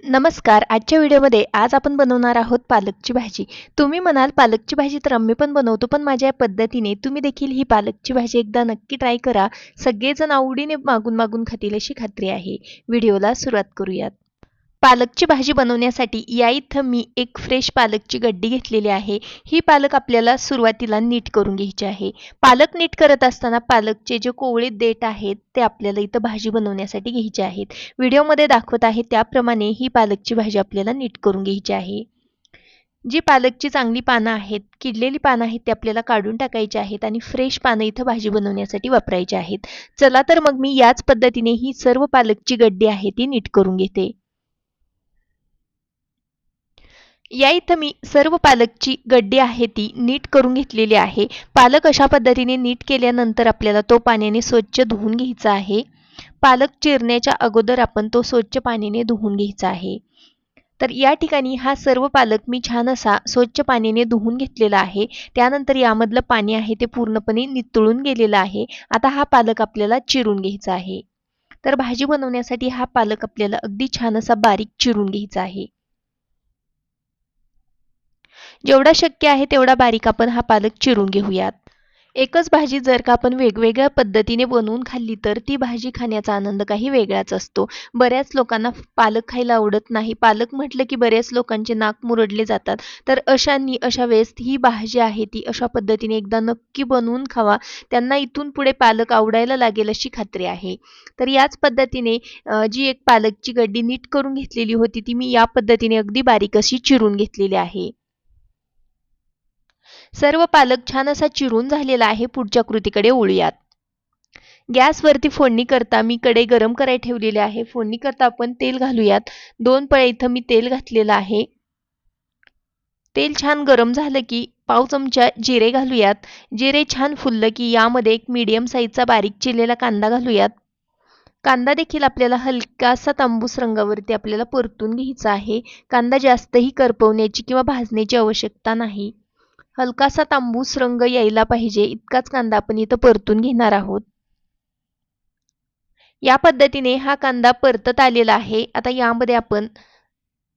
नमस्कार. आजच्या व्हिडिओमध्ये आज आपण बनवणार आहोत पालकची भाजी. तुम्ही म्हणाल पालकची भाजी तर आम्ही पण बनवतो, पण माझ्या या पद्धतीने तुम्ही देखील ही पालकची भाजी एकदा नक्की ट्राय करा. सगळेजण आवडीने मागून खातील अशी खात्री आहे. व्हिडिओला सुरुवात करूयात. पालकची भाजी बनवण्यासाठी या इथं मी एक फ्रेश पालकची गड्डी घेतलेली आहे. ही पालक आपल्याला सुरुवातीला नीट करून घ्यायची आहे. पालक नीट करत असताना पालकचे जे कोवळे देठ आहेत ते आपल्याला इथं भाजी बनवण्यासाठी घ्यायचे आहेत. व्हिडिओमध्ये दाखवत आहे त्याप्रमाणे ही पालकची भाजी आपल्याला नीट करून घ्यायची आहे. जी पालकची चांगली पानं आहेत, किडलेली पानं आहेत ते आपल्याला काढून टाकायची आहेत आणि फ्रेश पानं इथं भाजी बनवण्यासाठी वापरायची आहेत. चला तर मग मी याच पद्धतीने ही सर्व पालकची गड्डी आहे ती नीट करून घेते. या इथं मी सर्व पालकची गड्डी आहे ती नीट करून घेतलेली आहे. पालक अशा पद्धतीने नीट केल्यानंतर आपल्याला तो पाण्याने स्वच्छ धुवून घ्यायचा आहे. पालक चिरण्याच्या अगोदर आपण तो स्वच्छ पाण्याने धुवून घ्यायचा आहे. तर या ठिकाणी हा सर्व पालक मी छान असा स्वच्छ पाण्याने धुवून घेतलेला आहे. त्यानंतर यामधलं पाणी आहे ते पूर्णपणे नितळून गेलेलं आहे. आता हा पालक आपल्याला चिरून घ्यायचा आहे. तर भाजी बनवण्यासाठी हा पालक आपल्याला अगदी छान असा बारीक चिरून घ्यायचा आहे. जेवढा शक्य आहे तेवढा बारीक आपण हा पालक चिरून घेऊयात. एकच भाजी जर का आपण वेगवेगळ्या पद्धतीने बनवून खाल्ली तर ती भाजी खाण्याचा आनंद काही वेगळाच असतो. बऱ्याच लोकांना पालक खायला आवडत नाही. पालक म्हटलं की बऱ्याच लोकांचे नाक मुरडले जातात. तर अशा वेळेस ही भाजी आहे ती अशा पद्धतीने एकदा नक्की बनवून खावा. त्यांना इथून पुढे पालक आवडायला लागेल अशी खात्री आहे. तर याच पद्धतीने जी एक पालकची गड्डी नीट करून घेतलेली होती ती मी या पद्धतीने अगदी बारीक अशी चिरून घेतलेली आहे. सर्व पालक छान असा चिरून झालेला आहे. पुढच्या कृतीकडे वळूयात. गॅसवरती फोडणी करता मी कढई गरम करायला ठेवलेली आहे. फोडणी करता आपण तेल घालूयात. 2 पळ्या इथं मी तेल घातलेलं आहे. तेल छान गरम झालं की पाव चमचा जिरे घालूयात. जिरे छान फुललं की यामध्ये एक मीडियम साईजचा बारीक चिरलेला कांदा घालूयात. कांदा देखील आपल्याला हलकासा तांबूस रंगावरती आपल्याला परतून घ्यायचा आहे. कांदा जास्तही करपवण्याची किंवा भाजण्याची आवश्यकता नाही. हलकासा तांबूस रंग यायला पाहिजे इतकाच कांदा आपण इथं परतून घेणार आहोत. या पद्धतीने हा कांदा परतत आलेला आहे. आता यामध्ये आपण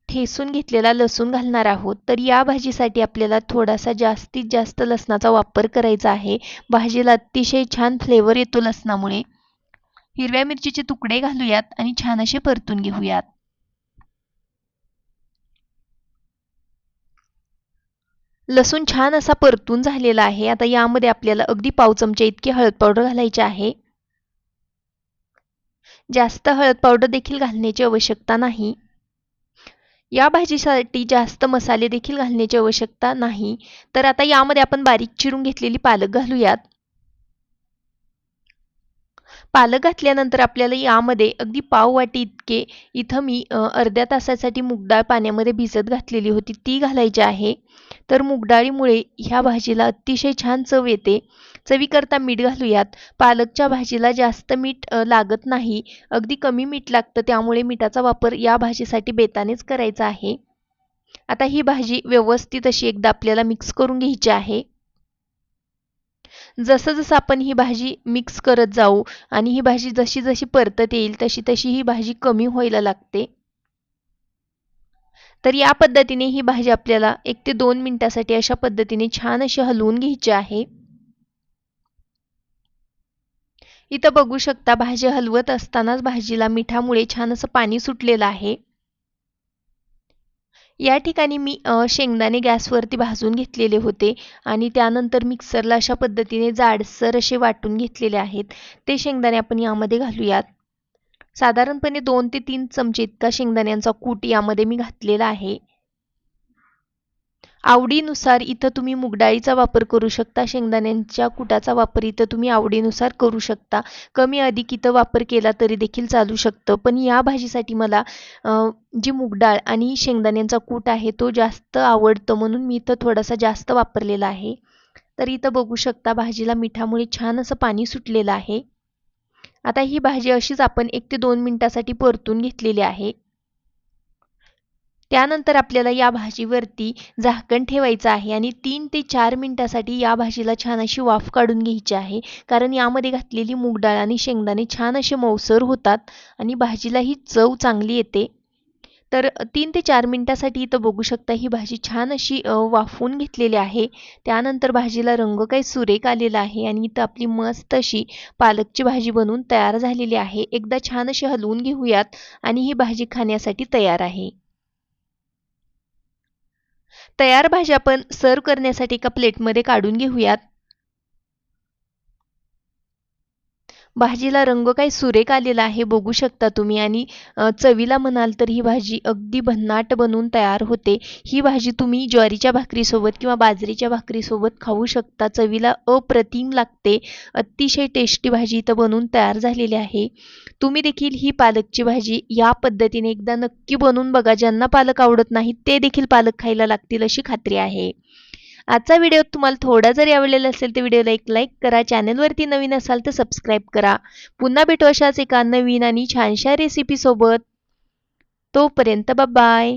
ठेचून घेतलेला लसूण घालणार आहोत. तर या भाजीसाठी आपल्याला थोडासा जास्तीत जास्त लसणाचा वापर करायचा आहे. भाजीला अतिशय छान फ्लेवर येतो लसणामुळे. हिरव्या मिरचीचे तुकडे घालूयात आणि छान असे परतून घेऊयात. लसूण छान असा परतून झालेला आहे. आता यामध्ये आपल्याला अगदी पाव चमचा इतकी हळद पावडर घालायची आहे. जास्त हळद पावडर देखील घालण्याची आवश्यकता नाही. या भाजीसाठी जास्त मसाले देखील घालण्याची आवश्यकता नाही. तर आता यामध्ये आपण बारीक चिरून घेतलेली पालक घालूयात. पालक घातल्यानंतर आपल्याला यामध्ये अगदी पाव वाटी इतके इथं मी अर्ध्या तासासाठी मूगडाळ पाण्यामध्ये भिजत घातलेली होती ती घालायची आहे. तर मूगडाळीमुळे ह्या भाजीला अतिशय छान चव येते. चवीकरता मीठ घालूयात. पालकच्या भाजीला जास्त मीठ लागत नाही. अगदी कमी मीठ लागतं त्यामुळे मिठाचा वापर या भाजीसाठी बेतानेच करायचा आहे. आता ही भाजी व्यवस्थित अशी एकदा आपल्याला मिक्स करून घ्यायची आहे. जसं जसं आपण ही भाजी मिक्स करत जाऊ आणि ही भाजी जशी जशी परतत येईल तशी तशी ही भाजी कमी व्हायला लागते. तर या पद्धतीने ही भाजी आपल्याला 1 ते 2 मिनिटासाठी अशा पद्धतीने छान अशी हलवून घ्यायची आहे. इथं बघू शकता भाजी हलवत असतानाच भाजीला मिठामुळे छान असं पाणी सुटलेलं आहे. या ठिकाणी मी शेंगदाणे गॅसवरती भाजून घेतलेले होते आणि त्यानंतर मिक्सरला अशा पद्धतीने जाडसर असे वाटून घेतलेले आहेत. ते शेंगदाणे आपण यामध्ये घालूयात. साधारणपणे 2 ते 3 चमचे इतका शेंगदाण्यांचा कूट यामध्ये मी घातलेला आहे. आवडीनुसार इथं तुम्ही मूगडाळीचा वापर करू शकता. शेंगदाण्यांच्या कुटाचा वापर इथं तुम्ही आवडीनुसार करू शकता. कमी अधिक इथं वापर केला तरी देखील चालू शकतं. पण या भाजीसाठी मला जी मूगडाळ आणि शेंगदाण्यांचा कूट आहे तो जास्त आवडतं म्हणून मी इथं थोडासा जास्त वापरलेला आहे. तर इथं बघू शकता भाजीला मिठामुळे छान असं पाणी सुटलेलं आहे. आता ही भाजी अशीच आपण 1 ते 2 मिनिटासाठी परतून घेतलेली आहे. त्यानंतर आपल्याला या भाजीवरती झाकण ठेवायचं आहे आणि 3 ते 4 मिनिटासाठी या भाजीला छान अशी वाफ काढून घ्यायची आहे. कारण यामध्ये घातलेली मूगडाळ आणि शेंगदाणे छान असे मऊसर होतात आणि भाजीला ही चव चांगली येते. तर 3 ते 4 मिनिटासाठी इथं बघू शकता ही भाजी छान अशी वाफवून घेतलेली आहे. त्यानंतर भाजीला रंग काही सुरेख आलेला आहे आणि इथं आपली मस्त अशी पालकची भाजी बनवून तयार झालेली आहे. एकदा छान अशी हलवून घेऊयात आणि ही भाजी खाण्यासाठी तयार आहे. तयार भाजी आपण सर्व्ह करण्यासाठी एका प्लेटमध्ये काढून घेऊयात. भाजीला रंग काही सुरेख आलेला आहे बघू शकता तुम्ही आणि चवीला म्हणाल तर ही भाजी अगदी भन्नाट बनवून तयार होते. ही भाजी तुम्ही ज्वारीच्या भाकरीसोबत किंवा बाजरीच्या भाकरीसोबत खाऊ शकता. चवीला अप्रतिम लागते. अतिशय टेस्टी भाजी इथं बनवून तयार झालेली आहे. तुम्ही देखील ही पालकची भाजी या पद्धतीने एकदा नक्की बनवून बघा. ज्यांना पालक आवडत नाही ते देखील पालक खायला लागतील अशी खात्री आहे. आजचा व्हिडिओ तुम्हाला थोडा जरी आवडलेला असेल तर व्हिडिओला एक लाईक करा. चॅनलवरती नवीन असाल तर सबस्क्राईब करा. पुन्हा भेटू अशाच एका नवीन आणि छानशा रेसिपी सोबत. तोपर्यंत बाय.